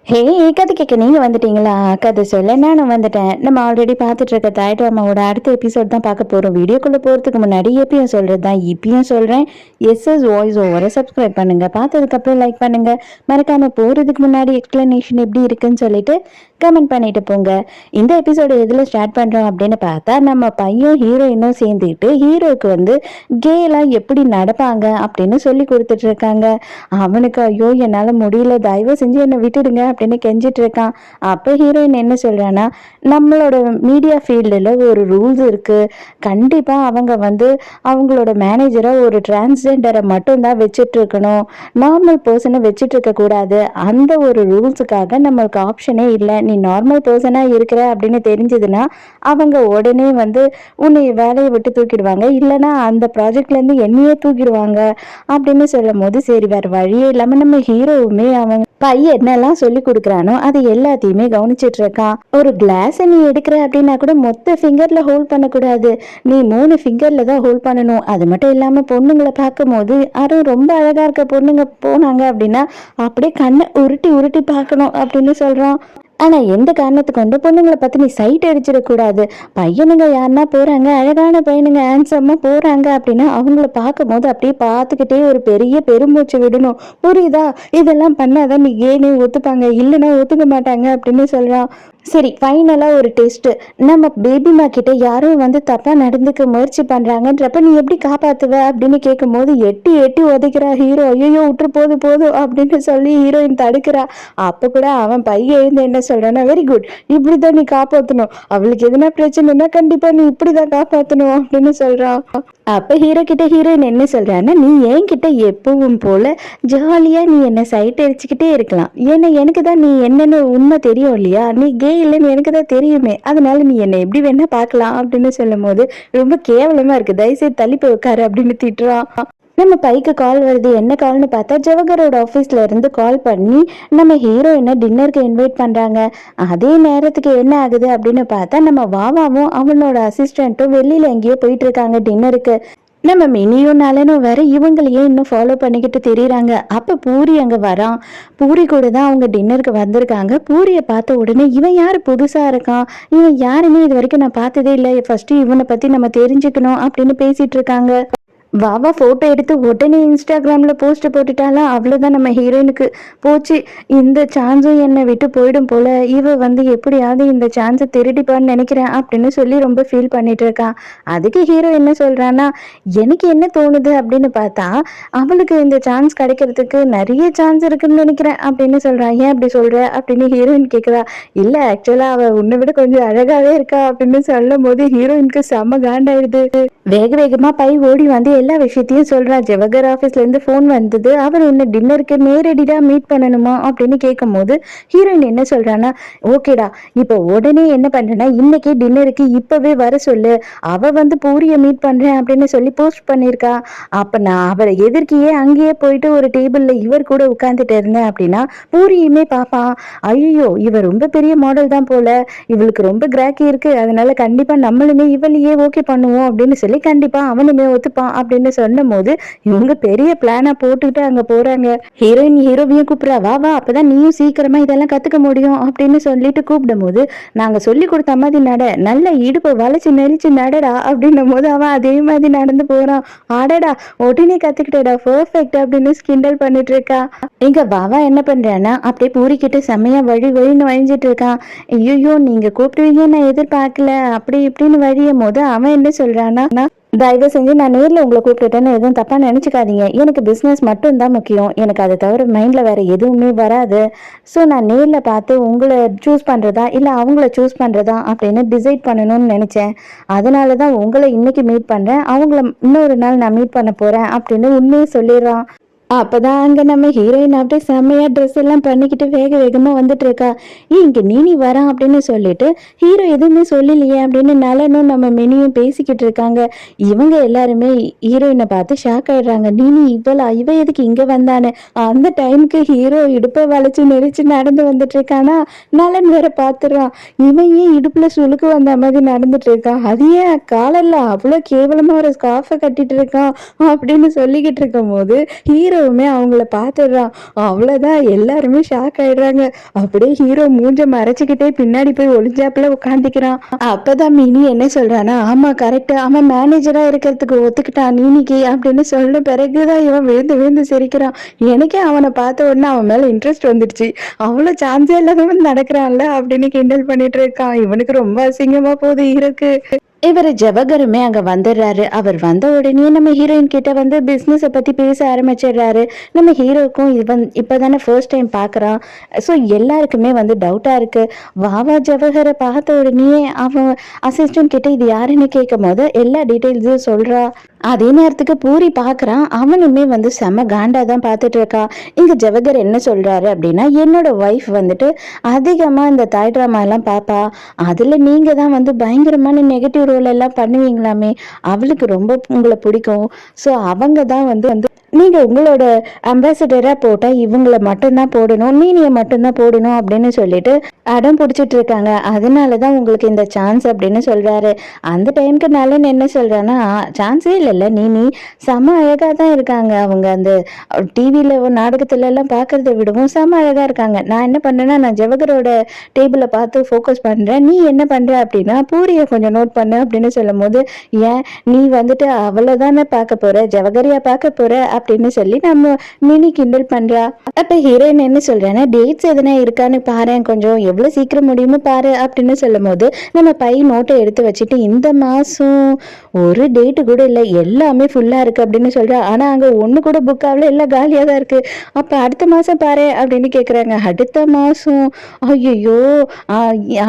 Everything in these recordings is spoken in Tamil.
ஹே, கதை கேட்க நீங்க வந்துட்டீங்களா? கதை சொல்ல நானும் வந்துட்டேன். நம்ம ஆல்ரெடி பார்த்துட்டு இருக்க தாய் ட்ராமாவோட அடுத்த எபிசோட் தான் பார்க்க போறோம். வீடியோக்குள்ள போறதுக்கு முன்னாடி எப்பயும் சொல்றது தான் இப்பயும் சொல்றேன். எஸ்எஸ் வாய்ஸ் ஓவரை சப்ஸ்கிரைப் பண்ணுங்க. பார்த்ததுக்கு அப்புறம் லைக் பண்ணுங்க. மறக்காம போறதுக்கு முன்னாடி எக்ஸ்பிளனேஷன் எப்படி இருக்குன்னு சொல்லிட்டு கமெண்ட் பண்ணிட்டு போங்க. இந்த எபிசோடு எதுல ஸ்டார்ட் பண்றோம் அப்படின்னு பார்த்தா, நம்ம பையன் ஹீரோயினும் சேர்ந்துட்டு ஹீரோக்கு வந்து கேலாம் எப்படி நடப்பாங்க அப்படின்னு சொல்லி கொடுத்துட்டு இருக்காங்க. அவனுக்கு ஐயோ என்னால முடியல, தயவு செஞ்சு என்னை விட்டுடுங்க அப்படின்னு கெஞ்சிட்டு இருக்கான். அப்போ ஹீரோயின் என்ன சொல்றான்னா, நம்மளோட மீடியா ஃபீல்டில் ஒரு ரூல்ஸ் இருக்கு. கண்டிப்பா அவங்க வந்து அவங்களோட மேனேஜரை ஒரு டிரான்ஸ்ஜெண்டரை மட்டும்தான் வச்சுட்டு இருக்கணும், நார்மல் பர்சனை வச்சுட்டு இருக்க கூடாது. அந்த ஒரு ரூல்ஸுக்காக நம்மளுக்கு ஆப்ஷனே இல்லை. நீ நார்மல் பர்சனா இருக்கிற அப்படின்னு தெரிஞ்சதுன்னா அவங்க உடனே வந்து உன்னை வேலையை விட்டு தூக்கிடுவாங்க, இல்லைன்னா அந்த ப்ராஜெக்ட்ல இருந்து என்னையே தூக்கிடுவாங்க அப்படின்னு சொல்லும் போது, சரி வேற வழியே இல்லாம நம்ம ஹீரோவுமே அவங்க பையன் என்னெல்லாம் சொல்லி கொடுக்குறானோ அது எல்லாத்தையுமே கவனிச்சிட்டு இருக்கான். ஒரு கிளாஸை நீ எடுக்கிற அப்படின்னா கூட மொத்த ஃபிங்கர்ல ஹோல்ட் பண்ணக்கூடாது, நீ 3 ஃபிங்கர்ல தான் ஹோல்ட் பண்ணணும். அது மட்டும் இல்லாம பொண்ணுங்களை பார்க்கும் போது அதுவும் ரொம்ப அழகா இருக்க பொண்ணுங்க போனாங்க அப்படின்னா அப்படியே கண்ணை உருட்டி உருட்டி பார்க்கணும் அப்படின்னு சொல்றான். ஆனா எந்த காரணத்தை கொண்டு பொண்ணுங்களை பார்த்து நீ சைட் அடிச்சிடக்கூடாது. பையனுங்க யாருன்னா போறாங்க, அழகான பையனுங்க ஹேண்ட்ஸமா போறாங்க அப்படின்னா அவங்கள பார்க்கும் போது அப்படியே பார்த்துக்கிட்டே ஒரு பெரிய பெருமூச்சு விடணும், புரியுதா? இதெல்லாம் பண்ணாதான் நீ ஏனே ஒத்துப்பாங்க, இல்லைன்னா ஒத்துக்க மாட்டாங்க அப்படின்னு சொல்றான். சரி, ஃபைனலா ஒரு டெஸ்ட். நம்ம பேபிமா கிட்ட யாரும் வந்து தப்பா நடந்துக்க முயற்சி பண்றாங்கன்றப்ப நீ எப்படி காப்பாத்துவ அப்படின்னு கேட்கும் போது எட்டி எட்டி உதைக்கிறா ஹீரோ. ஐயோ விட்டுரு, போதும் போதும் அப்படின்னு சொல்லி ஹீரோயின் தடுக்கிறா. அப்ப கூட அவன் பையன் எழுந்து என்ன சொல்றான்னா, வெரி குட், இப்படிதான் நீ காப்பாத்தணும், அவளுக்கு எதுனா பிரச்சனைனா கண்டிப்பா நீ இப்படிதான் காப்பாத்தணும் அப்படின்னு சொல்றான். அப்ப ஹீரோ கிட்ட ஹீரோயின் என்ன சொல்றான்னா, நீ என்கிட்ட எப்பவும் போல ஜாலியா நீ என்ன சைட் அடிச்சுக்கிட்டே இருக்கலாம், ஏன்னா எனக்கு தான் நீ என்னன்னு உண்மை தெரியும் இல்லையா, நீ கே இல்லைன்னு எனக்கு தான் தெரியுமே, அதனால நீ என்ன எப்படி வேணா பார்க்கலாம் அப்படின்னு சொல்லும் போது ரொம்ப கேவலமா இருக்கு, தயவுசெய்து தள்ளி போய் உட்காரு அப்படின்னு திட்டுறான். நம்ம பைக்கு கால் வருது. என்ன கால்னு பார்த்தா ஜவஹரோட ஆஃபீஸ்ல இருந்து கால் பண்ணி நம்ம ஹீரோயினை டின்னருக்கு இன்வைட் பண்றாங்க. அதே நேரத்துக்கு என்ன ஆகுது அப்படின்னு பார்த்தா, நம்ம வாவாவும் அவனோட அசிஸ்டண்ட்டும் வெளியில எங்கேயோ போயிட்டு இருக்காங்க டின்னருக்கு. நம்ம மினியும் நலனும் வேற இவங்களையே இன்னும் ஃபாலோ பண்ணிக்கிட்டு தெரியுறாங்க. அப்ப பூரி அங்க வரான். பூரி கூட தான் அவங்க டின்னருக்கு வந்திருக்காங்க. பூரியை பார்த்த உடனே இவன் யாரு புதுசா இருக்கான், இவன் யாருன்னு இது வரைக்கும் நான் பார்த்ததே இல்லை, ஃபர்ஸ்ட் இவனை பத்தி நம்ம தெரிஞ்சுக்கணும் அப்படின்னு பேசிட்டு இருக்காங்க. வாவா போட்டோ எடுத்து உடனே இன்ஸ்டாகிராம்ல போஸ்ட் போட்டுட்டாலா, அவ்வளவுதான், நம்ம ஹீரோயினுக்கு போச்சு, இந்த சான்ஸும் என்னை விட்டு போயிடும் போல, இவ வந்து எப்படியாவது இந்த சான்ஸை திருடிப்பான்னு நினைக்கிறேன் அப்படின்னு சொல்லி ரொம்ப ஃபீல் பண்ணிட்டு இருக்கான். அதுக்கு ஹீரோ என்ன சொல்றான்னா, எனக்கு என்ன தோணுது அப்படின்னு பார்த்தா, அவளுக்கு இந்த சான்ஸ் கிடைக்கிறதுக்கு நிறைய சான்ஸ் இருக்குன்னு நினைக்கிறேன் அப்படின்னு சொல்றான். ஏன் அப்படி சொல்ற அப்படின்னு ஹீரோயின் கேட்கிறா. இல்ல, ஆக்சுவலா அவ உன்னை விட கொஞ்சம் அழகாவே இருக்கா அப்படின்னு சொல்லும் போது ஹீரோயினுக்கு செம்ம காண்டாயிடுது. வேக வேகமா பை ஓடி வந்து எல்லா விஷயத்தையும் சொல்றா. ஜவஹர் ஆபீஸ்ல இருந்து போன் வந்தது, அவர் உன்னை டின்னருக்கு நேரடியா மீட் பண்ணணுமா அப்படின்னு கேட்கும் போது ஹீரோயின் என்ன சொல்றான்னா, ஓகேடா, இப்போ உடனே என்ன பண்றேன்னா இன்னைக்கு டின்னருக்கு இப்பவே வர சொல்லு, அவ வந்து பூரிய மீட் பண்றேன் அப்படின்னு சொல்லி போஸ்ட் பண்ணிருக்கா. அப்ப நான் அவரை எதிர்க்கையே அங்கேயே போயிட்டு ஒரு டேபிள்ல இவர் கூட உட்கார்ந்துட்டு இருந்தேன் அப்படின்னா பூரியுமே பாப்பான். ஐயோ, இவர் ரொம்ப பெரிய மாடல் தான் போல, இவளுக்கு ரொம்ப கிராக்கி இருக்கு, அதனால கண்டிப்பா நம்மளுமே இவளையே ஓகே பண்ணுவோம் அப்படின்னு சொல்லி கண்டிப்பா அவனுமே ஒத்துப்பான் அப்படின்னு சொன்னும் போது இவங்க பெரிய பிளானா போட்டுக்கிட்டு அங்க போறாங்க. ஹீரோயின் ஹீரோவையும் கூப்பிடுறா, வா வா, அப்பதான் நீயும் சீக்கிரமா இதெல்லாம் கத்துக்க முடியும் அப்படின்னு சொல்லிட்டு கூப்பிடும் போது, நாங்க சொல்லி கொடுத்த மாதிரி நட, நல்ல இடுப்பை வளைச்சு நெளிச்சு நடடா அப்படின்னும் போது அவன் அதே மாதிரி நடந்து போறான். ஆடடா, உடனே கத்துக்கிட்டடா, பெர்ஃபெக்ட் அப்படின்னு கிண்டல் பண்ணிட்டு இருக்கா. எங்க வாவா என்ன பண்றான்னா அப்படியே பூரிக்கிட்டு செம்மையா வழி வழின்னு வழிஞ்சிட்டு இருக்கான். ஐயோ, நீங்க கூப்பிடுவீங்க நான் எதிர்பார்க்கல அப்படி இப்படின்னு வழியும் போது அவன் என்ன சொல்றான்னா, தயவு செஞ்சு நான் நேரில் உங்களை கூப்பிட்டுட்டேன்னு எதுவும் தப்பாக நினச்சிக்காதீங்க, எனக்கு பிஸ்னஸ் மட்டும்தான் முக்கியம், எனக்கு அதை தவிர மைண்டில் வேறு எதுவுமே வராது. ஸோ நான் நேரில் பார்த்து உங்களை சூஸ் பண்ணுறதா இல்லை அவங்கள சூஸ் பண்ணுறதா அப்படின்னு டிசைட் பண்ணணும்னு நினச்சேன். அதனால தான் உங்களை இன்னைக்கு மீட் பண்ணுறேன், அவங்கள இன்னொரு நாள் நான் மீட் பண்ண போகிறேன் அப்படின்னு உண்மையை சொல்லிடுறான். அப்பதான் அங்க நம்ம ஹீரோயின் அப்படியே செம்மையா ட்ரெஸ் எல்லாம் பண்ணிக்கிட்டு வேக வேகமா வந்துட்டு இருக்கா. இங்க நீனி வரான் அப்படின்னு சொல்லிட்டு ஹீரோ எதுவுமே சொல்லலையே அப்படின்னு நலனும் நம்ம மினியும் பேசிக்கிட்டு இருக்காங்க. இவங்க எல்லாருமே ஹீரோயினை பார்த்து ஷாக் ஆயிடுறாங்க. நீனி இவ எதுக்கு இங்க வந்தானு. அந்த டைமுக்கு ஹீரோ இடுப்பை வளைச்சு நெரிச்சு நடந்து வந்துட்டு இருக்கானா, நலன் வேற பாத்துறான். இவன் ஏன் இடுப்புல சுளுக்கு வந்த மாதிரி நடந்துட்டு இருக்கான், அது ஏன் காலல்ல அவ்வளவு கேவலமா ஒரு ஸ்கார்ஃபை கட்டிட்டு இருக்கான் அப்படின்னு சொல்லிக்கிட்டு இருக்கும் போது ஹீரோ ஹீரோவுமே அவங்கள பார்த்துடுறான். அவ்வளோதான், எல்லாருமே ஷாக் ஆயிடுறாங்க. அப்படியே ஹீரோ மூஞ்ச மறைச்சிக்கிட்டே பின்னாடி போய் ஒளிஞ்சாப்புல உட்காந்துக்கிறான். அப்பதான் மினி என்ன சொல்றானா, ஆமா கரெக்ட், அவன் மேனேஜரா இருக்கிறதுக்கு ஒத்துக்கிட்டான் நீனிக்கு அப்படின்னு சொன்ன பிறகுதான் இவன் விழுந்து விழுந்து சிரிக்கிறான். எனக்கே அவனை பார்த்த உடனே அவன் மேல இன்ட்ரெஸ்ட் வந்துடுச்சு. அவ்வளோ சான்ஸே இல்லாதவன் நடக்கிறான்ல அப்படின்னு கிண்டல் பண்ணிட்டு இருக்கான். இவனுக்கு ரொம்ப அசிங்கமா போகுது ஹீரோக்கு. இவர் ஜவஹருமே அங்க வந்துடுறாரு. அவர் வந்த உடனே நம்ம ஹீரோயின் கிட்ட வந்து பிசினஸ பத்தி பேச ஆரம்பிச்சிடுறாரு. நம்ம ஹீரோக்கும் இவன் இப்பதானே ஃபர்ஸ்ட் டைம் பாக்குறான். ஸோ எல்லாருக்குமே வந்து டவுட்டா இருக்கு. வாவா ஜவஹரை பார்த்த உடனே அவன் அசிஸ்டன்ட் கிட்ட இது யாருன்னு கேட்கும் போது எல்லா டீட்டெயில்ஸும் சொல்றா. அதே நேரத்துக்கு பூரி பாக்குறான். அவனுமே வந்து செம காண்டா தான் பார்த்துட்டு இருக்கா. இங்க ஜவஹர் என்ன சொல்றாரு அப்படின்னா, என்னோட ஒய்ஃப் வந்துட்டு அதிகமா இந்த தாய் ட்ராமா எல்லாம் பாப்பா. அதுல நீங்க தான் வந்து பயங்கரமான நெகட்டிவ் ரோல் எல்லாம் பண்ணுவீங்களாமே, அவளுக்கு ரொம்ப உங்களை பிடிக்கும். ஸோ அவங்க தான் வந்து வந்து நீங்க உங்களோட அம்பாசிடரா போட்டா இவங்களை மட்டும்தான் போடணும், நீனிய மட்டும்தான் போடணும் அப்படின்னு சொல்லிட்டு அடம் பிடிச்சிட்டு இருக்காங்க. அதனாலதான் உங்களுக்கு இந்த சான்ஸ் அப்படின்னு சொல்றாரு. அந்த டைமுக்கு நலன் என்ன சொல்றான்னா, சான்ஸே இல்லைல்ல, நீ செம அழகா தான் இருக்காங்க. அவங்க அந்த டிவியில நாடகத்துல எல்லாம் பாக்குறத விடவும் செம அழகா இருக்காங்க. நான் என்ன பண்றேன்னா, நான் ஜவஹரோட டேபிளை பார்த்து ஃபோக்கஸ் பண்றேன், நீ என்ன பண்ற அப்படின்னா பூரியை கொஞ்சம் நோட் பண்ணு அப்படின்னு சொல்லும் போது, ஏன் நீ வந்துட்டு அவ்வளவுதானே பார்க்க போற, ஜவஹரியா பார்க்க போற அப்படின்னு சொல்லி நம்ம மினி கிண்டல் பண்றா. அப்ப ஹீரோயின் என்ன சொல்றேன்னா, டேட்ஸ் எதனா இருக்கான்னு பாரு, கொஞ்சம் எவ்வளவு சீக்கிரம் முடியுமோ பாரு அப்படின்னு சொல்லும் போது நம்ம பை நோட்டை எடுத்து வச்சுட்டு, இந்த மாசம் ஒரு டேட்டு கூட இல்லை, எல்லாமே ஃபுல்லா இருக்கு அப்படின்னு சொல்றா. ஆனா அங்க ஒண்ணு கூட புக் ஆகல, எல்லாம் காலியா தான் இருக்கு. அப்ப அடுத்த மாசம் பாரு அப்படின்னு கேக்குறாங்க. அடுத்த மாசம்? ஐயோ,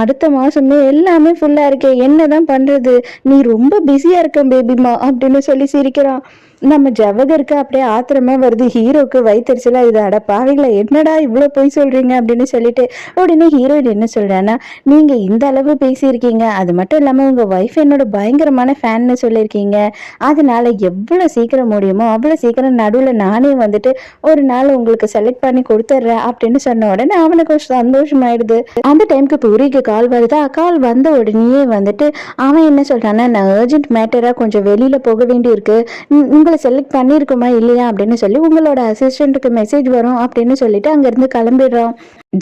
அடுத்த மாசமே எல்லாமே ஃபுல்லா இருக்கே, என்னதான் பண்றது, நீ ரொம்ப பிஸியா இருக்க பேபிமா அப்படின்னு சொல்லி சிரிக்கிறான். நம்ம ஜவஹருக்கு அப்படியே ஆத்திரமா வருது. ஹீரோக்கு வயிற்றுச்சலா இது, அட பாவிங்களா என்னடா இவ்வளவு பொய் சொல்றீங்க அப்படின்னு சொல்லிட்டு உடனே ஹீரோயின் என்ன சொல்றான்னா, நீங்க இந்த அளவு பேசியிருக்கீங்க, அது மட்டும் இல்லாம உங்க ஒய்ஃப் என்னோட பயங்கரமான ஃபேன்னு சொல்லியிருக்கீங்க, அதனால எவ்வளவு சீக்கிரம் முடியுமோ அவ்வளவு சீக்கிரம் நடுவுல நானே வந்துட்டு ஒரு நாள் உங்களுக்கு செலக்ட் பண்ணி கொடுத்துட்றேன் அப்படின்னு சொன்ன உடனே அவனுக்கு சந்தோஷமாயிடுது. அந்த டைமுக்கு பூரிக்கு கால் வருதா. கால் வந்த உடனே வந்துட்டு அவன் என்ன சொல்றான்னா, நான் அர்ஜென்ட் மேட்டரா கொஞ்சம் வெளியில போக வேண்டி இருக்கு, உங்களை செலக்ட் பண்ணியிருக்குமா இல்லையா அப்படின்னு சொல்லி உங்களோட அசிஸ்டண்ட்டுக்கு மெசேஜ் வரும் அப்படின்னு சொல்லிட்டு அங்கேருந்து கிளம்பிடுறான்.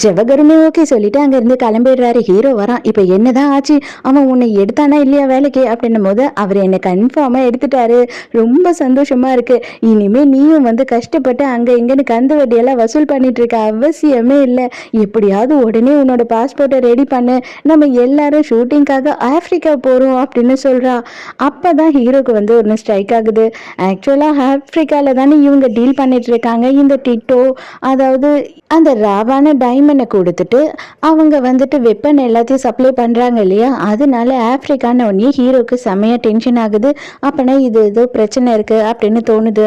ஜவஹருமே ஓகே சொல்லிட்டு அங்கேருந்து கிளம்பிடுறாரு. ஹீரோ வரான். இப்போ என்னதான் ஆச்சு, அவன் உன்னை எடுத்தானா இல்லையா வேலைக்கு அப்படின்னும் போது, அவர் என்னை கன்ஃபார்மாக எடுத்துட்டாரு, ரொம்ப சந்தோஷமா இருக்கு, இனிமே நீயும் வந்து கஷ்டப்பட்டு அங்கே இங்கேன்னு கந்து வட்டியெல்லாம் வசூல் பண்ணிட்டு இருக்க அவசியமே இல்லை, எப்படியாவது உடனே உன்னோட பாஸ்போர்ட்டை ரெடி பண்ணு, நம்ம எல்லாரும் ஷூட்டிங்காக ஆப்பிரிக்கா போகிறோம் அப்படின்னு சொல்கிறா. அப்போ தான் ஹீரோக்கு வந்து ஒன்று ஸ்ட்ரைக் ஆகுது. ஆக்சுவலாக ஆப்பிரிக்காவில் தானே இவங்க டீல் பண்ணிட்டு இருக்காங்க இந்த டிட்டோ, அதாவது அந்த ராவான டைமண்டை கொடுத்துட்டு அவங்க வந்துட்டு வெப்பன் எல்லாத்தையும் சப்ளை பண்ணுறாங்க இல்லையா, அதனால ஆப்பிரிக்கான உடனே ஹீரோக்கு செமையாக டென்ஷன் ஆகுது. அப்போனா இது ஏதோ பிரச்சனை இருக்குது அப்படின்னு தோணுது.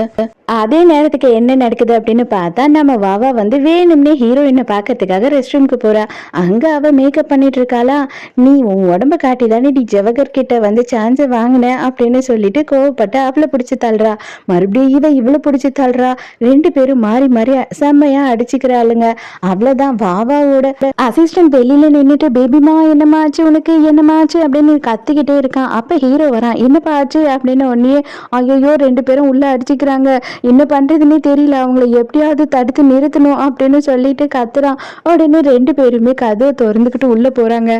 அதே நேரத்துக்கு என்ன நடக்குது அப்படின்னு பார்த்தா, நம்ம வாவா வந்து வேணும்னே ஹீரோயினை பார்க்கறதுக்காக ரெஸ்ட் ரூம்க்கு போறா. அங்க அவ மேக்கப் பண்ணிட்டு இருக்காளா. நீ உன் உடம்ப காட்டி தானே நீ ஜவஹர் கிட்ட வந்து சான்ஸ் வாங்கின அப்படின்னு சொல்லிட்டு கோவப்பட்டு அவளை பிடிச்சி தள்ளுறா. மறுபடியும் இவளை பிடிச்சி தள்ளுறா. ரெண்டு பேரும் மாறி மாறி செம்மையா அடிச்சுக்கிறாளுங்க. அவ்வளவுதான், வாவாவோட அசிஸ்டன்ட் வெளியில நின்றுட்டு பேபிமா என்னமா ஆச்சு உனக்கு, என்னமா ஆச்சு அப்படின்னு கத்திக்கிட்டே இருக்கான். அப்ப ஹீரோ வரான். என்னப்பா ஆச்சு அப்படின்னு உடனே, ஐயோ ரெண்டு பேரும் உள்ள அடிச்சுக்கிறாங்க, என்ன பண்றதுன்னே தெரியல, அவங்கள எப்படியாவது தடுத்து நிறுத்தணும் அப்படின்னு சொல்லிட்டு கத்துறான். உடனே ரெண்டு பேருமே கதவை திறந்துக்கிட்டு உள்ள போறாங்க.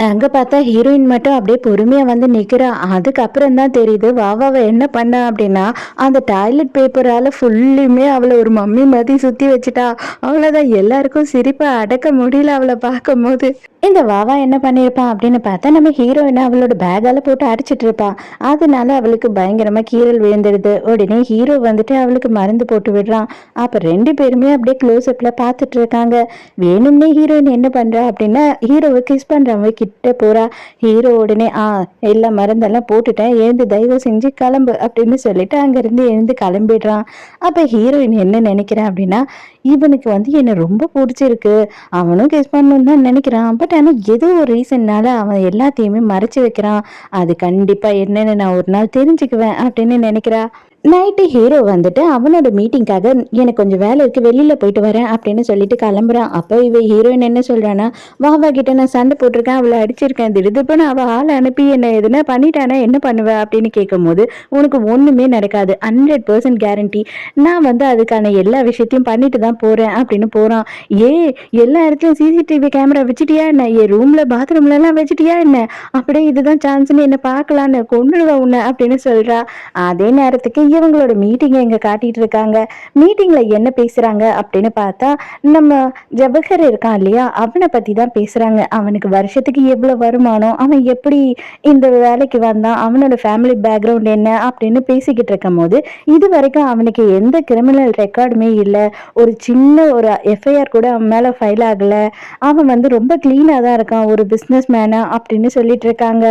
அங்க பார்த்தா ஹீரோயின் மட்டும் அப்படியே பொறுமையா வந்து நிக்கிறா. அதுக்கப்புறம் தான் தெரியுது வாவாவை என்ன பண்ணா அப்படின்னா, அந்த டாய்லெட் பேப்பரால ஃபுல்லுமே அவளை ஒரு மம்மி மாதிரி சுத்தி வச்சுட்டா. அவ்வளவுதான், எல்லாருக்கும் சிரிப்பை அடக்க முடியல அவளை பார்க்கும் போது. இந்த வாவா என்ன பண்ணியிருப்பான் அப்படின்னு பார்த்தா, நம்ம ஹீரோயினை அவளோட பேக்கால போட்டு அடிச்சிட்டு இருப்பான். அதனால அவளுக்கு பயங்கரமா கீறல் விழுந்துடுது. உடனே ஹீரோ வந்துட்டு அவளுக்கு மருந்து போட்டு விடுறான். அப்ப ரெண்டு பேருமே அப்படியே க்ளோஸ் அப்ல பார்த்துட்டு இருக்காங்க. வேணும்னே ஹீரோயின் என்ன பண்றா அப்படின்னா, ஹீரோவை கிஸ் பண்றவங்க கிட்ட போறா. ஹீரோ உடனே எல்லா மருந்தெல்லாம் போட்டுட்டேன், எழுந்து தயவு செஞ்சு கிளம்பு அப்படின்னு சொல்லிட்டு அங்கிருந்து எழுந்து கிளம்பிடுறான். அப்ப ஹீரோயின் என்ன நினைக்கிறான் அப்படின்னா, இவனுக்கு வந்து என்ன ரொம்ப பிடிச்சிருக்கு, அவனும் கிஸ் பண்ணணும்னு தான் நினைக்கிறான், பட் ஆனால் ஏதோ ஒரு ரீசன்னால அவன் எல்லாத்தையுமே மறைச்சு வைக்கிறான், அது கண்டிப்பா என்னன்னு நான் ஒரு நாள் தெரிஞ்சுக்குவேன் அப்படின்னு நினைக்கிறா. நைட்டு ஹீரோ வந்துட்டு அவனோட மீட்டிங்காக எனக்கு கொஞ்சம் வேலை இருக்கு, வெளியில போயிட்டு வரேன் அப்படின்னு சொல்லிட்டு கிளம்புறான். அப்போ இவ ஹீரோயின் என்ன சொல்றானா, வாவா கிட்ட நான் சண்டை போட்டிருக்கேன், அவளை அடிச்சிருக்கேன், திடுதுப்புன்னு அவ ஆளை அனுப்பி என்ன எதுனா பண்ணிட்டானா என்ன பண்ணுவ அப்படின்னு கேட்கும் போது, உனக்கு ஒண்ணுமே நடக்காது, 100% கேரண்டி, நான் வந்து அதுக்கான எல்லா விஷயத்தையும் பண்ணிட்டு தான் போறேன் அப்படின்னு போறான். ஏ, எல்லா இடத்துலயும் சிசிடிவி கேமரா வச்சுட்டியா என்ன, என் ரூம்ல பாத்ரூம்ல எல்லாம் வச்சுட்டியா என்ன, அப்படியே இதுதான் சான்ஸ்ன்னு என்ன பார்க்கலான்னு கொண்டுடுவா உன்னை அப்படின்னு சொல்றா. அதே நேரத்துக்கு இவங்களோட மீட்டிங்கை இங்க காட்டிட்டு இருக்காங்க. மீட்டிங்ல என்ன பேசுறாங்க அப்படின்னு பார்த்தா, நம்ம ஜவஹர் இருக்கான் இல்லையா, அவனை பத்தி தான் பேசுறாங்க. அவனுக்கு வருஷத்துக்கு எவ்வளவு வருமானம், அவன் எப்படி இந்த வேலைக்கு வந்தான், அவனோட ஃபேமிலி பேக்ரவுண்ட் என்ன அப்படின்னு பேசிக்கிட்டு இருக்கும் போது, இது வரைக்கும் அவனுக்கு எந்த கிரிமினல் ரெக்கார்டுமே இல்லை, ஒரு சின்ன ஒரு எஃப்ஐஆர் கூட அவன் மேல ஃபைல் ஆகல, அவன் வந்து ரொம்ப கிளீனா தான் இருக்கான், ஒரு பிசினஸ் மேனா அப்படின்னு சொல்லிட்டு இருக்காங்க.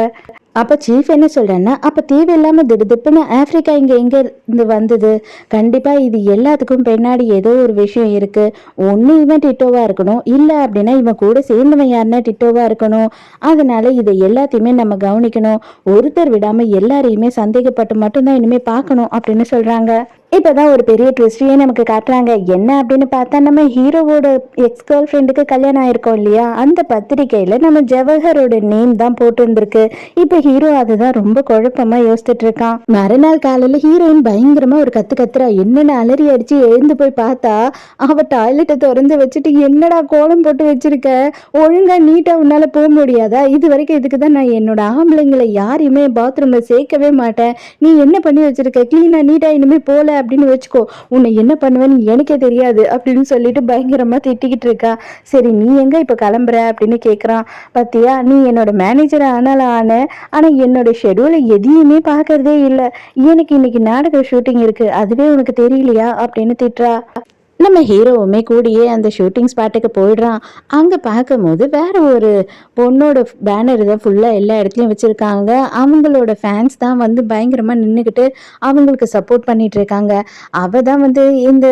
அப்ப சீஃப் என்ன சொல்றேன்னா, அப்ப தேவையில்லாம திடுதிப்புன்னு ஆப்பிரிக்கா இங்க எங்க இருந்து வந்தது, கண்டிப்பா இது எல்லாத்துக்கும் பின்னாடி ஏதோ ஒரு விஷயம் இருக்கு, ஒண்ணு இவன் டிட்டோவா இருக்கணும், இல்ல அப்படின்னா இவன் கூட சேர்ந்தவன் யாருன்னா டிட்டோவா இருக்கணும், அதனால இதை எல்லாத்தையுமே நம்ம கவனிக்கணும், ஒருத்தர் விடாம எல்லாரையுமே சந்தேகப்பட்டு மட்டும்தான் இனிமே பார்க்கணும் அப்படின்னு சொல்றாங்க. இப்பதான் ஒரு பெரிய ட்விஸ்டையே நமக்கு காட்டுறாங்க. என்ன அப்படின்னு பார்த்தா, நம்ம ஹீரோவோட எக்ஸ் கேர்ள் ஃப்ரெண்டுக்கு கல்யாணம் ஆயிருக்கோம் இல்லையா, அந்த பத்திரிக்கையில நம்ம ஜவஹரோட நேம் தான் போட்டு இருந்திருக்கு. இப்ப ஹீரோ அதுதான் ரொம்ப குழப்பமா யோசிச்சுட்டு இருக்கான். மறுநாள் காலையில ஹீரோயின் பயங்கரமா ஒரு கத்து கத்துறா. என்னன்னு அலறி அடிச்சு எழுந்து போய் பார்த்தா, அவ டாய்லெட்டை திறந்து வச்சுட்டு, என்னடா கோலம் போட்டு வச்சிருக்க, ஒழுங்கா நீட்டா உன்னால போக முடியாதா, இது வரைக்கும் இதுக்குதான் நான் என்னோட ஆம்பளைங்களை யாரையுமே பாத்ரூம்ல சேர்க்கவே மாட்டேன், நீ என்ன பண்ணி வச்சிருக்க, கிளீனா நீட்டா இனிமே போல அப்படின்னு வச்சுக்கோ, உன்னை என்ன பண்ணுவேன்னு எனக்கே தெரியாது அப்படின்னு சொல்லிட்டு பயங்கரமா திட்டிக்கிட்டு இருக்கா. சரி நீ எங்க இப்ப கிளம்புற அப்படின்னு கேக்குறான். பாத்தியா, நீ என்னோட மேனேஜர் ஆனாலும் ஆன, ஆனா என்னோட ஷெடியூலை எதையுமே பாக்குறதே இல்லை, எனக்கு இன்னைக்கு நாடக ஷூட்டிங் இருக்கு, அதுவே உனக்கு தெரியலையா அப்படின்னு திட்டுறா. நம்ம ஹீரோவுமே கூடியே அந்த ஷூட்டிங் ஸ்பாட்டுக்கு போயிடுறான். அங்கே பார்க்கும்போது வேற ஒரு பொண்ணோட பேனர் தான் ஃபுல்லாக எல்லா இடத்துலையும் வச்சுருக்காங்க. அவங்களோட ஃபேன்ஸ் தான் வந்து பயங்கரமாக நின்றுக்கிட்டு அவங்களுக்கு சப்போர்ட் பண்ணிட்டு இருக்காங்க. அவ தான் வந்து இந்த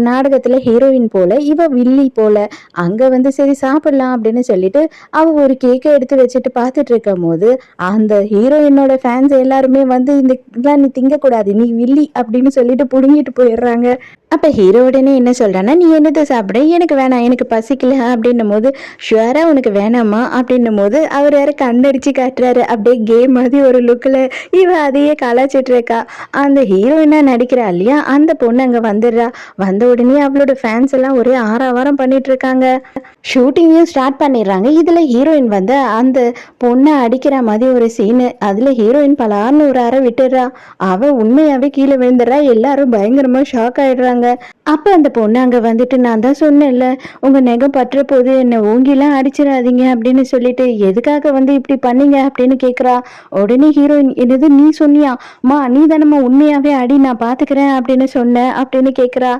நாடகத்தில் ஹீரோயின் போல, இவ வில்லி போல. அங்கே வந்து சரி சாப்பிடலாம் அப்படின்னு சொல்லிட்டு அவ ஒரு கேக்கை எடுத்து வச்சுட்டு பார்த்துட்டு இருக்கும் போது, அந்த ஹீரோயினோட ஃபேன்ஸ் எல்லாருமே வந்து இந்த இதெல்லாம் நீ திங்கக்கூடாது, நீ வில்லி அப்படின்னு சொல்லிட்டு பிடுங்கிட்டு போயிடுறாங்க. அப்ப ஹீரோ உடனே என்ன சொல்றான்னா, நீ என்னத்தை சாப்பிட, எனக்கு வேணாம், எனக்கு பசிக்கல அப்படின்னும் போது, ஷுவரா உனக்கு வேணாமா அப்படின்னும் போது அவர் வேற கண்ணடிச்சு காட்டுறாரு. அப்படியே கேம் மாதிரி ஒரு லுக்கில் இவ அதையே கலாச்சிட்டு இருக்கா. அந்த ஹீரோயினா நடிக்கிறா இல்லையா, அந்த பொண்ணு அங்க வந்துடுறா. வந்த உடனே அவளோட ஃபேன்ஸ் எல்லாம் ஒரே ஆரவாரம் பண்ணிட்டு இருக்காங்க. ஷூட்டிங்கையும் ஸ்டார்ட் பண்ணிடுறாங்க. இதுல ஹீரோயின் வந்து அந்த பொண்ணை அடிக்கிற மாதிரி ஒரு சீனு, அதுல ஹீரோயின் பலார்னு ஒரு அறை விட்டுடுறா. அவ உண்மையாவே கீழே விழுந்துடுறா. எல்லாரும் பயங்கரமா ஷாக் ஆயிடுறாங்க. அப்ப அந்த பொண்ணு அங்க வந்துட்டு, நான் தான் சொன்னேன்ல, உங்க நெகம் பற்ற போது என்ன ஓங்கிலாம் அடிச்சிடாதீங்க அப்படின்னு சொல்லிட்டு, எதுக்காக வந்து இப்படி பண்ணீங்க அப்படின்னு கேக்குறா. உடனே ஹீரோயின், என்னது நீ சொன்னியா, மா நீ தானம்மா உண்மையாவே அடி, நான் பாத்துக்கிறேன் அப்படின்னு சொன்ன அப்படின்னு கேக்குறா.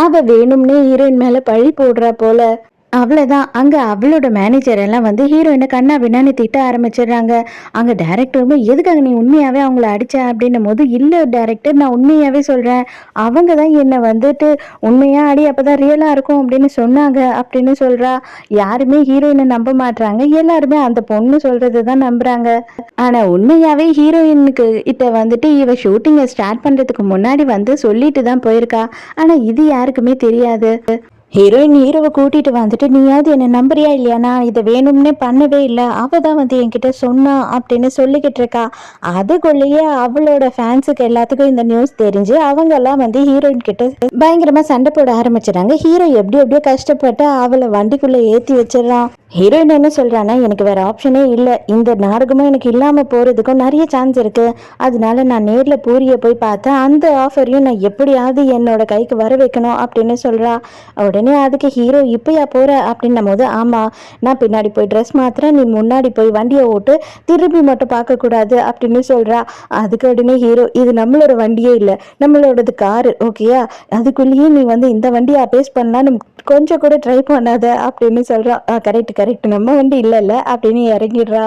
அவ வேணும்னே ஹீரோயின் மேல பழி போடுறா போல. அவ்வளோதான். அங்கே அவளோட மேனேஜர் எல்லாம் வந்து ஹீரோயினை கண்ணா பின்னான்னு திட்ட ஆரம்பிச்சிடுறாங்க. அங்கே டேரக்டருமே, எதுக்காக நீ உண்மையாகவே அவங்கள அடிச்ச அப்படின்னும் போது, இல்லை டேரக்டர் நான் உண்மையாகவே சொல்கிறேன், அவங்க தான் என்னை வந்துட்டு உண்மையாக அடி அப்போ தான் ரியலாக இருக்கும் அப்படின்னு சொன்னாங்க அப்படின்னு சொல்கிறா. யாருமே ஹீரோயினை நம்ப மாட்றாங்க, எல்லாருமே அந்த பொண்ணு சொல்கிறது தான் நம்புகிறாங்க. ஆனால் உண்மையாகவே ஹீரோயினுக்கு கிட்ட வந்துட்டு இவ ஷூட்டிங்கை ஸ்டார்ட் பண்ணுறதுக்கு முன்னாடி வந்து சொல்லிட்டு தான் போயிருக்கா. ஆனால் இது யாருக்குமே தெரியாது. ஹீரோயின் ஹீரோவை கூட்டிட்டு வந்துட்டு, நீயாவது என்ன நம்புறியா இல்லையா, நான் இதை வேணும்னே பண்ணவே இல்லை, அவ தான் வந்து என்கிட்ட சொன்னா அப்படின்னு சொல்லிக்கிட்டு இருக்கா. அதுக்குள்ளேயே அவளோட ஃபேன்ஸுக்கு எல்லாத்துக்கும் இந்த நியூஸ் தெரிஞ்சு அவங்க எல்லாம் வந்து ஹீரோயின் கிட்ட பயங்கரமா சண்டை போட ஆரம்பிச்சிடாங்க. ஹீரோ எப்படியோ கஷ்டப்பட்டு அவளை வண்டிக்குள்ள ஏத்தி வச்சிடறான். ஹீரோயின் என்ன சொல்றான்னா, எனக்கு வேற ஆப்ஷனே இல்லை, இந்த நாடகமும் எனக்கு இல்லாம போறதுக்கும் நிறைய சான்ஸ் இருக்கு, அதனால நான் நேர்ல பூரியை போய் பார்த்தேன், அந்த ஆஃபரையும் நான் எப்படியாவது என்னோட கைக்கு வர வைக்கணும் அப்படின்னு சொல்றா. உடனே அதுக்கு ஹீரோ, இப்பயா போற அப்படின்னும் போது, ஆமா நான் பின்னாடி போய் ட்ரெஸ் மாத்திரம், நீ முன்னாடி போய் வண்டியை ஓட்டு, திருப்பி மட்டும் பார்க்க கூடாது அப்படின்னு சொல்றா. அதுக்கு உடனே ஹீரோ, இது நம்மளோட வண்டியே இல்லை, நம்மளோடது காரு, ஓகேயா, அதுக்குள்ளேயே நீ வந்து இந்த வண்டியை அபேஸ் பண்ணலான்னு கொஞ்சம் கூட ட்ரை பண்ணாத அப்படின்னு சொல்றா. கரெக்ட் கரெக்ட், நம்ம வண்டி இல்லைல்ல அப்படின்னு இறங்கிடுறா.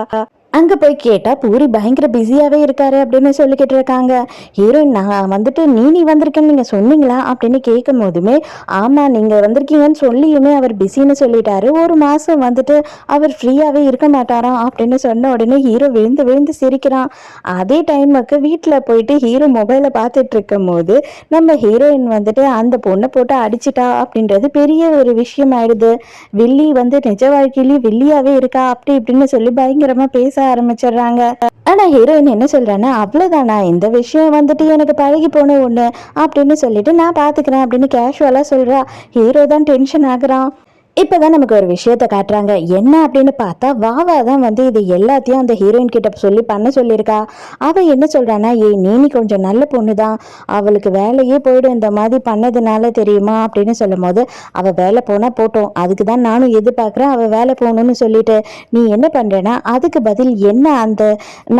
அங்கே போய் கேட்டால் பூரி பயங்கர பிஸியாகவே இருக்காரு அப்படின்னு சொல்லிக்கிட்டு இருக்காங்க. ஹீரோயின் நான் வந்துட்டு நீ வந்திருக்கேன்னு நீங்கள் சொன்னீங்களா அப்படின்னு கேட்கும் போதுமே ஆமாம் நீங்கள் வந்திருக்கீங்கன்னு சொல்லியுமே அவர் பிஸின்னு சொல்லிட்டாரு, ஒரு மாதம் வந்துட்டு அவர் ஃப்ரீயாகவே இருக்க மாட்டாராம் அப்படின்னு சொன்ன உடனே ஹீரோ விழுந்து விழுந்து சிரிக்கிறான். அதே டைமுக்கு வீட்டில் போயிட்டு ஹீரோ மொபைலை பார்த்துட்டு இருக்கும் போது நம்ம ஹீரோயின் வந்துட்டு அந்த பொண்ணை போட்டு அடிச்சிட்டா அப்படின்றது பெரிய ஒரு விஷயம் ஆயிடுது. வில்லி வந்து நிஜ வாழ்க்கையிலேயே வில்லியாவே இருக்கா அப்படி இப்படின்னு சொல்லி பயங்கரமா பேச ஆரம்பிச்சிடுறாங்க. ஆனா ஹீரோயின் என்ன சொல்றான்னா அவ்வளவுதானா, இந்த விஷயம் வந்துட்டு எனக்கு பழகி போன ஒண்ணு அப்படின்னு சொல்லிட்டு நான் பாத்துக்கிறேன் அப்படின்னு கேஷுவலா சொல்றா. ஹீரோ தான் டென்ஷன் ஆகுறான். இப்பதான் நமக்கு ஒரு விஷயத்த காட்டுறாங்க. என்ன அப்படின்னு பார்த்தா வாவா தான் வந்து இது எல்லாத்தையும் அந்த ஹீரோயின் கிட்ட சொல்லி பண்ண சொல்லியிருக்கா. அவ என்ன சொல்றானா, நீ கொஞ்சம் நல்ல பொண்ணு தான், அவளுக்கு வேலையே போயிடும் இந்த மாதிரி பண்ணதுனால தெரியுமா அப்படின்னு சொல்லும் போது அவ வேலை போனா போட்டோம், அதுக்கு தான் நானும் எதிர்பார்க்குறேன் அவ வேலை போகணும்னு சொல்லிட்டு. நீ என்ன பண்றேன்னா அதுக்கு பதில் என்ன அந்த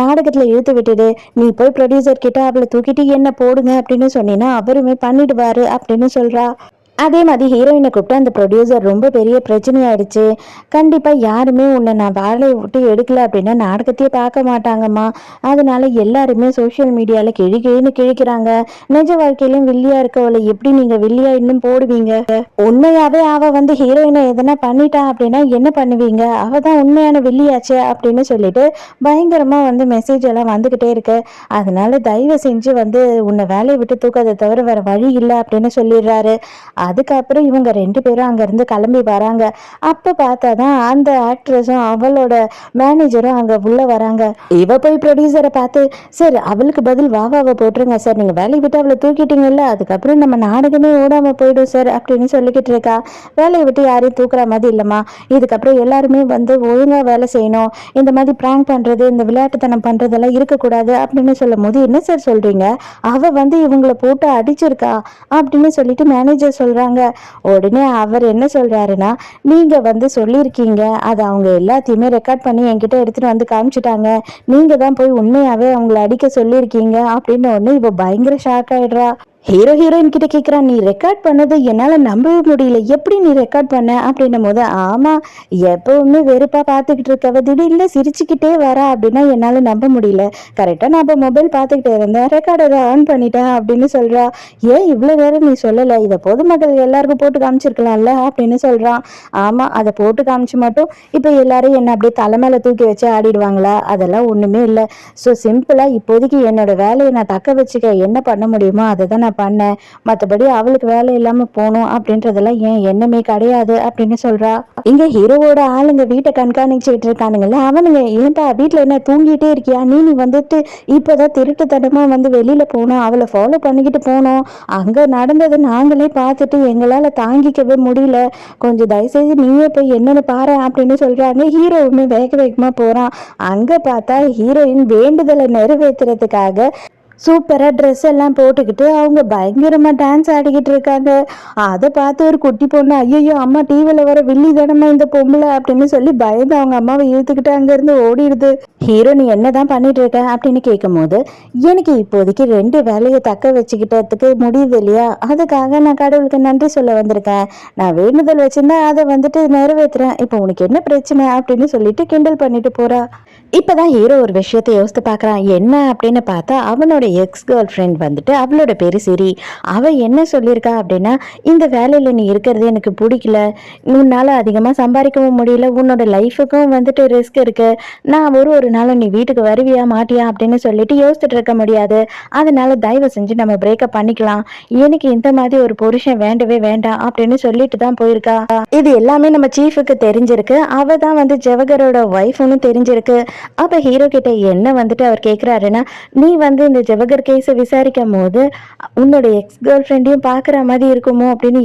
நாடகத்துல இழுத்து விட்டுடு, நீ போய் ப்ரொடியூசர் கிட்ட அவளை தூக்கிட்டு என்ன போடுங்க அப்படின்னு சொன்னீங்கன்னா அவருமே பண்ணிடுவாரு அப்படின்னு சொல்றா. அதே மாதிரி ஹீரோயினை கூப்பிட்டு அந்த ப்ரொடியூசர் ரொம்ப பெரிய பிரச்சனையாயிடுச்சு, கண்டிப்பாக யாருமே உன்னை நான் வேலையை விட்டு எடுக்கல அப்படின்னா நாடகத்தையே பார்க்க மாட்டாங்கம்மா, அதனால எல்லாருமே சோஷியல் மீடியாவில் கிழின்னு கிழிக்கிறாங்க, நிஜ வாழ்க்கையிலும் வில்லியா இருக்கவளை எப்படி நீங்கள் வில்லியா இன்னும் போடுவீங்க, உண்மையாவே அவ வந்து ஹீரோயினை எதனா பண்ணிட்டா அப்படின்னா என்ன பண்ணுவீங்க, அவ தான் உண்மையான வில்லியாச்சு அப்படின்னு சொல்லிட்டு பயங்கரமாக வந்து மெசேஜ் எல்லாம் வந்துக்கிட்டே இருக்கு. அதனால தயவு செஞ்சு வந்து உன்னை வேலையை விட்டு தூக்கத்தை தவிர வேற வழி இல்லை அப்படின்னு சொல்லிடுறாரு. அதுக்கப்புறம் இவங்க 2 பேரும் அங்கேருந்து கிளம்பி வராங்க. அப்போ பார்த்தா தான் அந்த ஆக்ட்ரஸும் அவளோட மேனேஜரும் அங்கே உள்ள வராங்க. இவ போய் ப்ரொடியூசரை பார்த்து சார் அவளுக்கு பதில் வாவாவை போட்டுருங்க சார், நீங்கள் வேலையை விட்டு அவளை தூக்கிட்டீங்கல்ல அதுக்கப்புறம் நம்ம நாடகமே ஓடாமல் போயிடும் சார் அப்படின்னு சொல்லிக்கிட்டு இருக்கா. வேலையை விட்டு யாரையும் தூக்குற மாதிரி இல்லைம்மா, இதுக்கப்புறம் எல்லாருமே வந்து ஒழுங்காக வேலை செய்யணும், இந்த மாதிரி ப்ராங்க் பண்ணுறது இந்த விளையாட்டுத்தனம் பண்ணுறதெல்லாம் இருக்கக்கூடாது அப்படின்னு சொல்லும் போது என்ன சார் சொல்கிறீங்க, அவள் வந்து இவங்களை போட்டு அடிச்சிருக்கா அப்படின்னு சொல்லிட்டு மேனேஜர் சொல்கிறாங்க. உடனே அவர் என்ன சொல்றாருன்னா, நீங்க வந்து சொல்லியிருக்கீங்க அதை அவங்க எல்லாத்தையுமே ரெக்கார்ட் பண்ணி என்கிட்ட எடுத்துட்டு வந்து காமிச்சிட்டாங்க, நீங்க தான் போய் உண்மையாவே அவங்களை அடிக்க சொல்லியிருக்கீங்க அப்படின்னு ஒன்று இவ பயங்கர ஷாக் ஆயிடுறா. ஹீரோயின் கிட்ட கேட்குறான், நீ ரெக்கார்ட் பண்ணது என்னால் நம்பவே முடியல, எப்படி நீ ரெக்கார்ட் பண்ண அப்படின்னும் போது ஆமாம் எப்பவுமே வெறுப்பாக பார்த்துக்கிட்டு இருக்கவ திடீர்னு சிரிச்சுக்கிட்டே வரா அப்படின்னா என்னால் நம்ப முடியல, கரெக்டாக நான் இப்போ மொபைல் பார்த்துக்கிட்டே இருந்தேன் ரெக்கார்டரை ஆன் பண்ணிட்டேன் அப்படின்னு சொல்கிறா. ஏன் இவ்வளோ நேரம் நீ சொல்லலை, இதை பொதுமக்கள் எல்லாருக்கும் போட்டு காமிச்சிருக்கலாம்ல அப்படின்னு சொல்கிறான். ஆமாம் அதை போட்டு காமிச்சு மட்டும் இப்போ எல்லாரும் என்னை அப்படியே தலைமையில தூக்கி வச்சு ஆடிடுவாங்களா, அதெல்லாம் ஒன்றுமே இல்லை, ஸோ சிம்பிளாக இப்போதைக்கு என்னோட வேலையை நான் தக்க வச்சுக்க என்ன பண்ண முடியுமோ அதை தான் நான் பண்ணேன், மற்றபடி அவளுக்கு வேலை இல்லாம போகணும் அப்படின்றதெல்லாம் ஏன் எண்ணமே கிடையாது அப்படின்னு சொல்றா. இங்க ஹீரோவோட ஆளுங்க வீட்டை கண்காணிச்சுட்டு இருக்கானுங்கல்ல, அவனுங்க ஏன்டா வீட்டுல என்ன தூங்கிட்டே இருக்கியா, நீ வந்துட்டு இப்பதான் திருட்டுத்தனமா வந்து வெளியில போனோம், அவளை ஃபாலோ பண்ணிக்கிட்டு போனோம், அங்க நடந்தது நாங்களே பார்த்துட்டு எங்களால தாங்கிக்கவே முடியல, கொஞ்சம் தயவுசெய்து நீயே போய் என்னன்னு பாரு அப்படின்னு சொல்றாங்க. ஹீரோவுமே வேக வேகமா போறான். அங்க பார்த்தா ஹீரோயின் வேண்டுதலை நிறைவேற்றுறதுக்காக சூப்பராக ட்ரெஸ் எல்லாம் போட்டுக்கிட்டு அவங்க பயங்கரமாக டான்ஸ் ஆடிக்கிட்டு இருக்காங்க. அதை பார்த்து ஒரு குட்டி பொண்ணு ஐயோ அம்மா டிவியில் வர வில்லி தானம்மா இந்த பொம்பளை அப்படின்னு சொல்லி பயந்து அவங்க அம்மாவை இழுத்துக்கிட்டு அங்கேருந்து ஓடிடுது. ஹீரோ நீ என்ன தான் பண்ணிட்டு இருக்க அப்படின்னு கேட்கும் போது எனக்கு இப்போதைக்கு 2 வேலையை தக்க வச்சுக்கிட்டதுக்கு முடியுது இல்லையா, அதுக்காக நான் கடவுளுக்கு நன்றி சொல்ல வந்திருக்கேன், நான் வேண்டுதல் வச்சிருந்தா அதை வந்துட்டு நிறைவேற்றுறேன், இப்போ உனக்கு என்ன பிரச்சனை அப்படின்னு சொல்லிட்டு கிண்டல் பண்ணிட்டு போறா. இப்பதான் ஹீரோ ஒரு விஷயத்தை யோசித்து பார்க்குறான். என்ன அப்படின்னு பார்த்தா அவனோட எக்ஸ் கேர்ள் ஃப்ரெண்ட் வந்துட்டு அவளோட பேரு சிரி. அவ என்ன சொல்லியிருக்கா அப்படின்னா, இந்த வேலையில் நீ இருக்கிறது எனக்கு பிடிக்கல, உன்னால் அதிகமாக சம்பாதிக்கவும் முடியல, உன்னோட லைஃபுக்கும் வந்துட்டு ரிஸ்க் இருக்கு, நான் ஒரு நாள் நீ வீட்டுக்கு வருவியா மாட்டியா அப்படின்னு சொல்லிட்டு யோசிச்சுட்டு இருக்க முடியாது, அதனால தயவு செஞ்சு நம்ம பிரேக்கப் பண்ணிக்கலாம், எனக்கு இந்த மாதிரி ஒரு புருஷன் வேண்டவே வேண்டாம் அப்படின்னு சொல்லிட்டு தான் போயிருக்கா. இது எல்லாமே நம்ம சீஃபுக்கு தெரிஞ்சிருக்கு, அவ தான் வந்து ஜவஹரோட ஒய்ஃப்னு தெரிஞ்சிருக்கு. அப்போ ஹீரோ கிட்ட என்ன வந்துட்டு அவர் கேட்குறாருன்னா, நீ வந்து இந்த ஜவஹர் கேஸை விசாரிக்கும் போது உன்னோட எக்ஸ் கேர்ள் ஃப்ரெண்டையும் பார்க்குற மாதிரி இருக்குமோ அப்படின்னு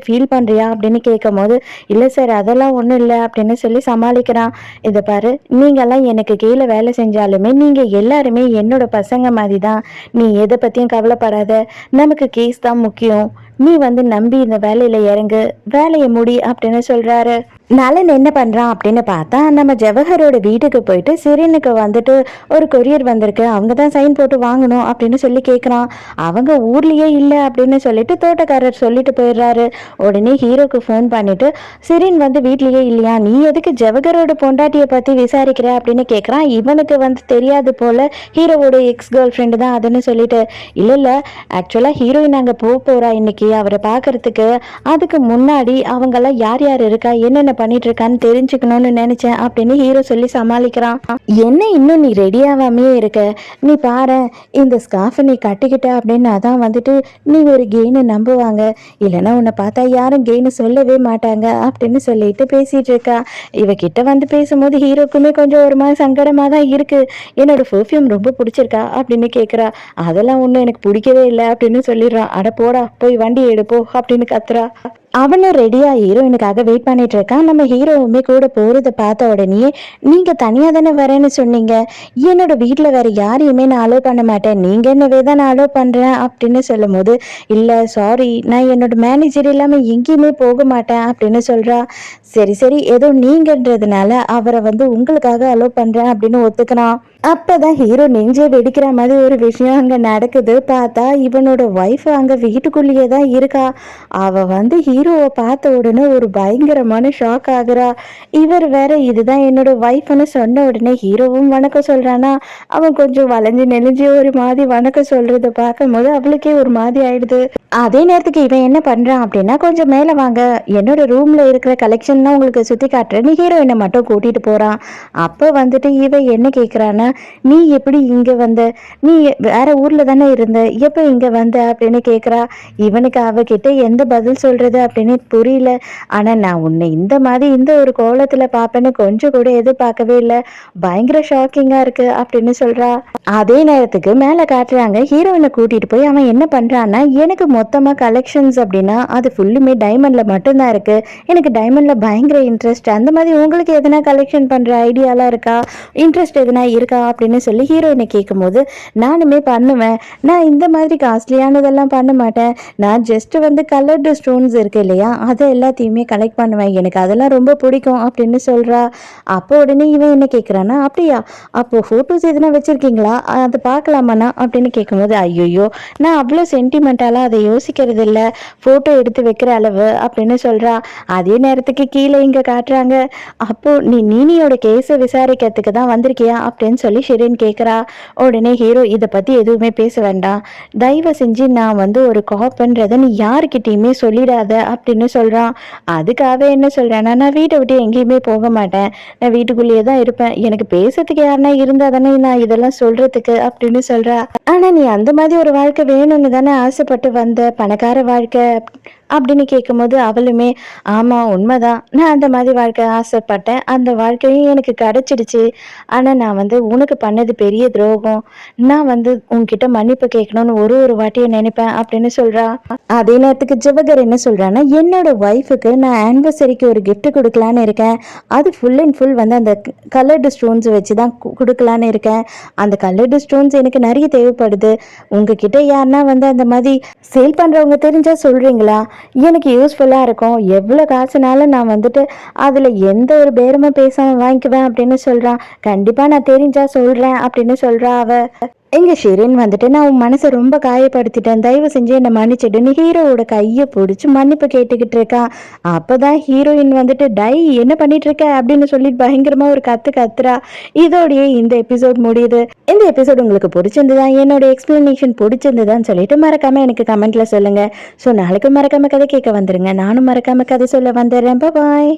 ஃபீல் பண்ணுறியா அப்படின்னு கேட்கும் போது இல்லை சார் அதெல்லாம் ஒன்றும் இல்லை அப்படின்னு சொல்லி சமாளிக்கிறான். இதை பாரு, நீங்கள்லாம் எனக்கு கீழே வேலை செஞ்சாலுமே நீங்கள் எல்லாருமே என்னோட பசங்க மாதிரி தான், நீ எதை பற்றியும் கவலைப்படாத, நமக்கு கேஸ் தான் முக்கியம், நீ வந்து நம்பி இந்த வேலையில் இறங்கு, வேலையை முடி அப்படின்னு சொல்கிறாரு. நலன் என்ன பண்ணுறான் அப்படின்னு பார்த்தா நம்ம ஜவஹரோட வீட்டுக்கு போயிட்டு சிறினுக்கு வந்துட்டு ஒரு கொரியர் வந்திருக்கு, அவங்க தான் சைன் போட்டு வாங்கணும் அப்படின்னு சொல்லி கேட்குறான். அவங்க ஊர்லேயே இல்லை அப்படின்னு சொல்லிட்டு தோட்டக்காரர் சொல்லிட்டு போயிடுறாரு. உடனே ஹீரோக்கு ஃபோன் பண்ணிட்டு சிறின் வந்து வீட்லேயே இல்லையா, நீ எதுக்கு ஜவஹரோட பொண்டாட்டியை பற்றி விசாரிக்கிற அப்படின்னு கேட்குறான். இவனுக்கு வந்து தெரியாது போல் ஹீரோவோட எக்ஸ் கேர்ள் ஃப்ரெண்டு தான் அதுன்னு சொல்லிட்டு, இல்லை ஆக்சுவலாக ஹீரோயின் அங்கே போகிறா இன்னைக்கு அவரை பார்க்கறதுக்கு, அதுக்கு முன்னாடி அவங்கெல்லாம் யார் யார் இருக்கா என்னென்ன பண்ணிட்டு இருக்கான்னு தெரிஞ்சுக்கணும்னு நினைச்சேன் அப்படின்னு ஹீரோ சொல்லி சமாளிக்கிறான். என்ன இன்னும் நீ ரெடி ஆகாமே இருக்க, நீ பாரு இந்த ஸ்கார்ஃபை நீ கட்டிக்கிட்ட அப்படின்னு அதான் வந்துட்டு நீ ஒரு கெயின்னு நம்புவாங்க, இல்லைன்னா உன்னை பார்த்தா யாரும் கெயின்னு சொல்லவே மாட்டாங்க அப்படின்னு சொல்லிட்டு பேசிட்டு இருக்கா. இவகிட்ட வந்து பேசும்போது ஹீரோக்குமே கொஞ்சம் ஒரு மாதிரி சங்கடமாக தான் இருக்கு. என்னோட பெர்ஃப்யூம் ரொம்ப பிடிச்சிருக்கா அப்படின்னு கேட்குறா. அதெல்லாம் ஒன்றும் எனக்கு பிடிக்கவே இல்லை அப்படின்னு சொல்லிடுறான். அட போடா போய் வண்டி எடுப்போ அப்படின்னு கத்துறா. அவனும் ரெடியாக ஹீரோயினுக்காக வெயிட் பண்ணிட்டு இருக்கான். நம்ம ஹீரோவுமே கூட போகிறத பார்த்த உடனே நீங்கள் தனியாக தானே வரேன்னு சொன்னீங்க, என்னோட வீட்டில் வேற யாரையுமே நான் அலோவ் பண்ண மாட்டேன், நீங்கள் என்னவே தான் நான் அலோவ் பண்ணுறேன் அப்படின்னு சொல்லும் போது, இல்லை சாரி நான் என்னோட மேனேஜர் இல்லாமல் எங்கேயுமே போக மாட்டேன் அப்படின்னு சொல்கிறா. சரி ஏதோ நீங்கன்றதுனால அவரை வந்து உங்களுக்காக அலோவ் பண்ணுறேன் அப்படின்னு ஒத்துக்கிறான். அப்பதான் ஹீரோ நெஞ்சே வெடிக்கிற மாதிரி ஒரு விஷயம் அங்கே நடக்குது. பார்த்தா இவனோட ஒய்ஃப் அங்கே வீட்டுக்குள்ளேயே தான் இருக்கா. அவ வந்து ஹீரோவை பார்த்த உடனே ஒரு பயங்கரமான ஷாக் ஆகுறா. இவர் வேற இதுதான் என்னோட ஒய்ஃப்னு சொன்ன உடனே ஹீரோவும் வணக்கம் சொல்றானா, அவன் கொஞ்சம் வளைஞ்சு நெளிஞ்சு ஒரு மாதிரி வணக்கம் சொல்றத பார்க்கும்போது அவளுக்கே ஒரு மாதிரி ஆயிடுது. அதே நேரத்துக்கு இவன் என்ன பண்றான் அப்படின்னா, கொஞ்சம் மேலே வாங்க என்னோட ரூம்ல இருக்கிற கலெக்ஷன் தான் உங்களுக்கு சுத்தி காட்டுறேன், நீ ஹீரோயினை மட்டும் கூட்டிட்டு போறான். அப்போ வந்துட்டு இவன் என்ன கேட்குறான்னா, நீ எப்படி இங்கே வந்த, நீ வேற ஊரில் தானே இருந்த, எப்போ இங்கே வந்த அப்படின்னு கேட்குறா. இவனுக்கு அவகிட்ட எந்த பதில் சொல்கிறது அப்படின்னு புரியல. ஆனால் நான் உன்னை இந்த மாதிரி இந்த ஒரு கோலத்தில் பார்ப்பேன்னு கொஞ்சம் கூட எதிர்பார்க்கவே இல்லை, பயங்கர ஷாக்கிங்காக இருக்குது அப்படின்னு சொல்கிறா. அதே நேரத்துக்கு மேலே காட்டுறாங்க ஹீரோயினை கூட்டிகிட்டு போய் அவன் என்ன பண்ணுறான்னா, எனக்கு மொத்தமாக கலெக்ஷன்ஸ் அப்படின்னா அது ஃபுல்லுமே டைமண்டில் மட்டும்தான் இருக்குது, எனக்கு டைமண்டில் பயங்கர இன்ட்ரெஸ்ட், அந்த மாதிரி உங்களுக்கு எதனா கலெக்ஷன் பண்ணுற ஐடியாலாம் இருக்கா, இன்ட்ரெஸ்ட் எதனா இருக்கா அப்படின்னு சொல்லி ஹீரோயினை கேட்கும்போது, நானுமே பண்ணுவேன், நான் இந்த மாதிரி காஸ்ட்லியானதெல்லாம் பண்ண மாட்டேன், நான் ஜஸ்ட் வந்து கலர்டு ஸ்டோன்ஸ் இருக்கு இல்லையா அதை எல்லாத்தையுமே கலெக்ட் பண்ணுவேன், எனக்கு அதெல்லாம் ரொம்ப பிடிக்கும் அப்படின்னு சொல்கிறா. அப்போ உடனே இவன் என்ன கேட்குறான்னா, அப்படியா அப்போ ஃபோட்டோஸ் எதுனா வச்சுருக்கீங்களா, அதை பார்க்கலாமாண்ணா அப்படின்னு கேட்கும்போது, ஐயோ நான் அவ்வளோ சென்டிமெண்ட்டாலாம் அதை யோசிக்கிறது இல்லை, ஃபோட்டோ எடுத்து வைக்கிற அளவு அப்படின்னு சொல்கிறா. அதே நேரத்துக்கு கீழே இங்கே காட்டுறாங்க. அப்போது நீ நீனியோட கேஸை விசாரிக்கிறதுக்கு தான் வந்திருக்கியா அப்படின்னு சொல்லி ஷிரின் கேட்குறா. உடனே ஹீரோ, இதை பற்றி எதுவுமே பேச வேண்டாம், தயவு செஞ்சு நான் வந்து ஒரு காப்புன்றதை நீ யாருக்கிட்டேயுமே சொல்லிடாத அப்படின்னு சொல்கிறான். அதுக்காக என்ன சொல்கிறேன்னா, நான் வீட்டை விட்டு எங்கேயுமே போக மாட்டேன், நான் வீட்டுக்குள்ளேயே தான் இருப்பேன், எனக்கு பேசுறதுக்கு யாருன்னா இருந்தால் தானே நான் இதெல்லாம் சொல்கிறதுக்கு அப்படின்னு சொல்கிறா. ஆனால் நீ அந்த மாதிரி ஒரு வாழ்க்கை வேணும்னு தானே ஆசைப்பட்டு வந்த, பணக்கார வாழ்க்கை அப்படின்னு கேட்கும்போது அவளுமே, ஆமாம் உண்மைதான், நான் அந்த மாதிரி வாழ்க்கை ஆசைப்பட்டேன், அந்த வாழ்க்கையும் எனக்கு கிடச்சிடுச்சு, ஆனால் நான் வந்து உனக்கு பண்ணது பெரிய துரோகம், நான் வந்து உன்கிட்ட மன்னிப்பு கேட்கணும்னு ஒரு வாட்டியை நினைப்பேன் அப்படின்னு சொல்கிறா. அதே நேரத்துக்கு ஜவஹர் என்ன சொல்கிறான்னா, என்னோட ஒய்ஃபுக்கு நான் ஆனிவர்சரிக்கு ஒரு கிஃப்ட் கொடுக்கலான்னு இருக்கேன், அது ஃபுல் அண்ட் ஃபுல் வந்து அந்த கலர்டு ஸ்டோன்ஸ் வச்சு தான் கொடுக்கலான்னு இருக்கேன், அந்த கலர்டு ஸ்டோன்ஸ் எனக்கு நிறைய தேவைப்படுது, உங்ககிட்ட யாருன்னா வந்து அந்த மாதிரி சேல் பண்ணுறவங்க தெரிஞ்சால் சொல்கிறீங்களா, எனக்கு யூஸ்ஃபுல்லாக இருக்கும், எவ்வளோ காசுனாலும் நான் வந்துட்டு அதில் எந்த ஒரு பேரமும் பேசாமல் வாங்கிக்குவேன் அப்படின்னு சொல்கிறான். கண்டிப்பாக நான் தெரிஞ்சா சொல்கிறேன் அப்படின்னு சொல்கிறா அவ. எங்க ஷிரின் வந்துட்டு, நான் உன் மனசை ரொம்ப காயப்படுத்திட்டேன், தயவு செஞ்சு என்னை மன்னிச்சிடுன்னு ஹீரோவோட கையை பிடிச்சி மன்னிப்பு கேட்டுக்கிட்டு இருக்கான். அப்போதான் ஹீரோயின் வந்துட்டு, டை என்ன பண்ணிட்டு இருக்க அப்படின்னு சொல்லிட்டு பயங்கரமாக ஒரு கத்துறா. இதோடையே இந்த எபிசோட் முடியுது. இந்த எபிசோட் உங்களுக்கு பிடிச்சிருந்துதா, என்னோட எக்ஸ்பிளனேஷன் பிடிச்சிருந்துதான்னு சொல்லிட்டு மறக்காம எனக்கு கமெண்ட்ல சொல்லுங்க. ஸோ நாளைக்கு மறக்காம கதை கேட்க வந்துருங்க, நானும் மறக்காம கதை சொல்ல வந்துடுறேன். பாய்.